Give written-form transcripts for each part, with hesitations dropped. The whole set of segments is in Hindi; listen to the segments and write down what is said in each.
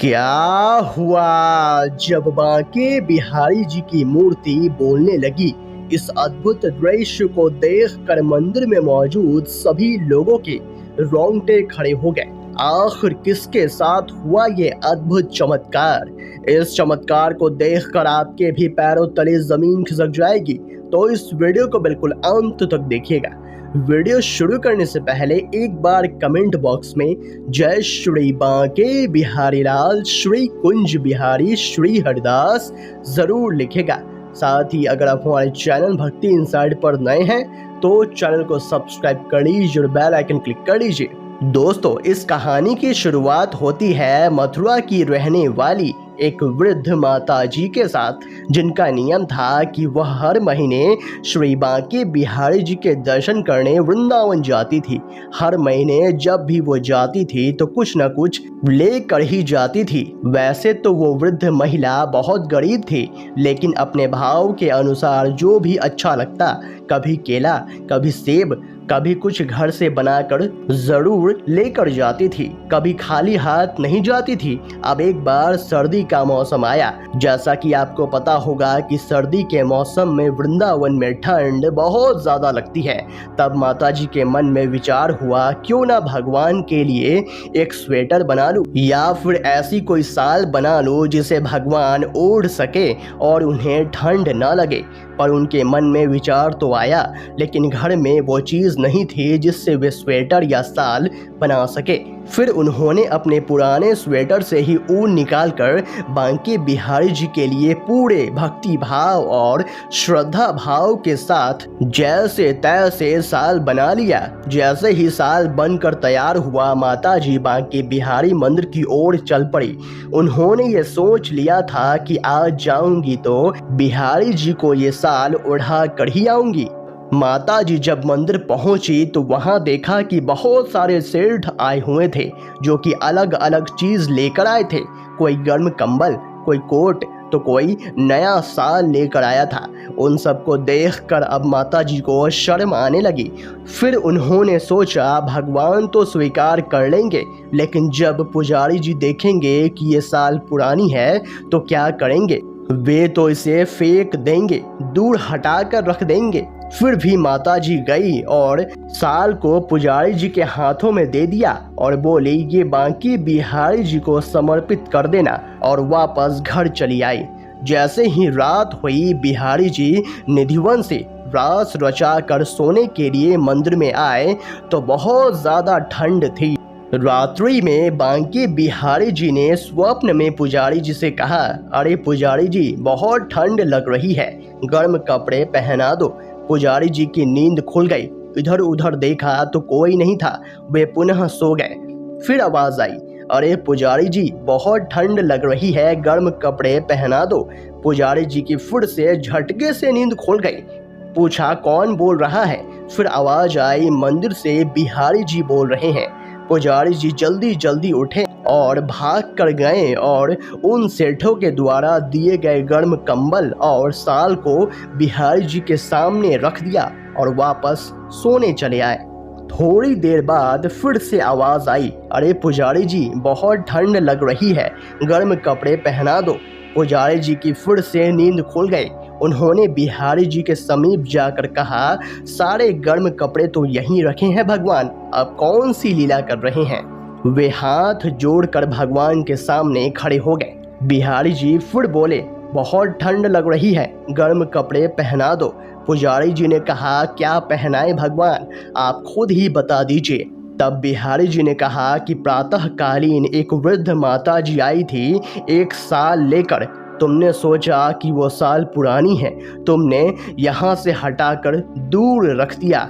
क्या हुआ जब बांके बिहारी जी की मूर्ति बोलने लगी। इस अद्भुत दृश्य को देखकर मंदिर में मौजूद सभी लोगों के रोंगटे खड़े हो गए। आखिर किसके साथ हुआ ये अद्भुत चमत्कार? इस चमत्कार को देखकर आपके भी पैरों तले जमीन खिसक जाएगी, तो इस वीडियो को बिल्कुल अंत तक देखिएगा। वीडियो शुरू करने से पहले एक बार कमेंट बॉक्स में जय श्री बांके बिहारी लाल श्री कुंज बिहारी श्री हरिदास जरूर लिखेगा। साथ ही अगर आप हमारे चैनल भक्ति इनसाइड पर नए हैं तो चैनल को सब्सक्राइब कर लीजिए और बेल आइकन क्लिक कर लीजिए। दोस्तों, इस कहानी की शुरुआत होती है मथुरा की रहने वाली एक वृद्ध माता जी के साथ, जिनका नियम था कि वह हर महीने श्री बांके बिहारी जी के दर्शन करने वृंदावन जाती थी। हर महीने जब भी वो जाती थी तो कुछ न कुछ लेकर ही जाती थी। वैसे तो वो वृद्ध महिला बहुत गरीब थी, लेकिन अपने भाव के अनुसार जो भी अच्छा लगता, कभी केला, कभी सेब, कभी कुछ घर से बनाकर जरूर लेकर जाती थी। कभी खाली हाथ नहीं जाती थी। अब एक बार सर्दी का मौसम आया। जैसा कि आपको पता होगा कि सर्दी के मौसम में वृंदावन में ठंड बहुत ज्यादा लगती है। तब माताजी के मन में विचार हुआ, क्यों ना भगवान के लिए एक स्वेटर बना लूं, या फिर ऐसी कोई साल बना लूं जिसे भगवान ओढ़ सके और उन्हें ठंड न लगे। पर उनके मन में विचार तो आया, लेकिन घर में वो चीज नहीं थी जिससे वे स्वेटर या साल बना सके। फिर उन्होंने अपने पुराने स्वेटर से ही ऊन निकालकर बांके बिहारी जी के लिए पूरे भक्ति भाव और श्रद्धा भाव के साथ जैसे तैसे साल बना लिया। जैसे ही साल बनकर तैयार हुआ, माता जी बांके बिहारी मंदिर की ओर चल पड़ी। उन्होंने ये सोच लिया था कि आज जाऊंगी तो बिहारी जी को ये साल ओढ़ा कर ही आऊंगी। माता जी जब मंदिर पहुंची तो वहां देखा कि बहुत सारे सेठ आए हुए थे, जो कि अलग अलग चीज लेकर आए थे। कोई गर्म कंबल, कोई कोट, तो कोई नया साल लेकर आया था। उन सबको देखकर अब माता जी को शर्म आने लगी। फिर उन्होंने सोचा, भगवान तो स्वीकार कर लेंगे, लेकिन जब पुजारी जी देखेंगे कि ये साल पुरानी है तो क्या करेंगे? वे तो इसे फेंक देंगे, दूर हटा कर रख देंगे। फिर भी माता जी गई और साल को पुजारी जी के हाथों में दे दिया और बोली, ये बांके बिहारी जी को समर्पित कर देना, और वापस घर चली आई। जैसे ही रात हुई, बिहारी जी निधिवन से रास रचा कर सोने के लिए मंदिर में आए तो बहुत ज्यादा ठंड थी। रात्रि में बांके बिहारी जी ने स्वप्न में पुजारी जी से कहा, अरे पुजारी जी, बहुत ठंड लग रही है, गर्म कपड़े पहना दो। पुजारी जी की नींद खुल गई। इधर उधर देखा तो कोई नहीं था। वे पुनः सो गए। फिर आवाज आई, अरे पुजारी जी, बहुत ठंड लग रही है, गर्म कपड़े पहना दो। पुजारी जी की फिर से झटके से नींद खुल गई। पूछा, कौन बोल रहा है? फिर आवाज आई, मंदिर से बिहारी जी बोल रहे हैं। पुजारी जी जल्दी जल्दी उठे और भाग कर गए और उन सेठों के द्वारा दिए गए गर्म कंबल और साल को बिहारी जी के सामने रख दिया और वापस सोने चले आए। थोड़ी देर बाद फिर से आवाज आई, अरे पुजारी जी, बहुत ठंड लग रही है, गर्म कपड़े पहना दो। पुजारी जी की फिर से नींद खुल गई। उन्होंने बिहारी जी के समीप जाकर कहा, सारे गर्म कपड़े तो यहीं रखे हैं भगवान, अब कौन सी लीला कर रहे हैं? वे हाथ जोड़कर भगवान के सामने खड़े हो गए। बिहारी जी फिर बोले, बहुत ठंड लग रही है, गर्म कपड़े पहना दो। पुजारी जी ने कहा, क्या पहनाए भगवान, आप खुद ही बता दीजिए। तब बिहारी जी ने कहा कि प्रातःकालीन एक वृद्ध माता जी आई थी एक साल लेकर। तुमने सोचा कि वो साल पुरानी है, तुमने यहाँ से हटाकर दूर रख दिया।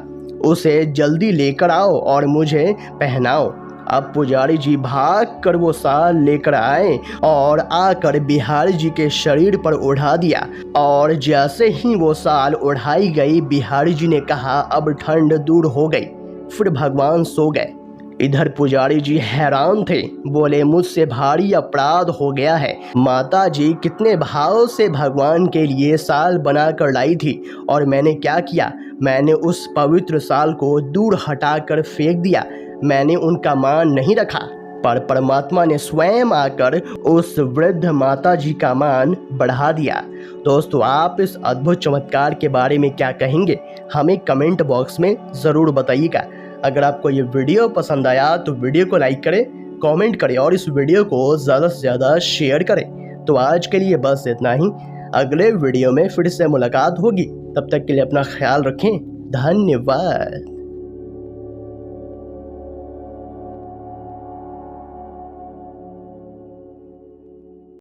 उसे जल्दी लेकर आओ और मुझे पहनाओ। अब पुजारी जी भाग कर वो साल लेकर आए और आकर बिहारी जी के शरीर पर ओढ़ा दिया। और जैसे ही वो साल ओढ़ाई गई, बिहारी जी ने कहा, अब ठंड दूर हो गई। फिर भगवान सो गए। इधर पुजारी जी हैरान थे, बोले, मुझसे भारी अपराध हो गया है। माता जी कितने भाव से भगवान के लिए साल बनाकर लाई थी, और मैंने क्या किया? मैंने उस पवित्र साल को दूर हटाकर फेंक दिया। मैंने उनका मान नहीं रखा। पर परमात्मा ने स्वयं आकर उस वृद्ध माता जी का मान बढ़ा दिया। दोस्तों, आप इस अद्भुत चमत्कार के बारे में क्या कहेंगे, हमें कमेंट बॉक्स में ज़रूर बताइएगा। अगर आपको ये वीडियो पसंद आया तो वीडियो को लाइक करें, कमेंट करें और इस वीडियो को ज़्यादा से ज़्यादा शेयर करें। तो आज के लिए बस इतना ही। अगले वीडियो में फिर से मुलाकात होगी। तब तक के लिए अपना ख्याल रखें। धन्यवाद।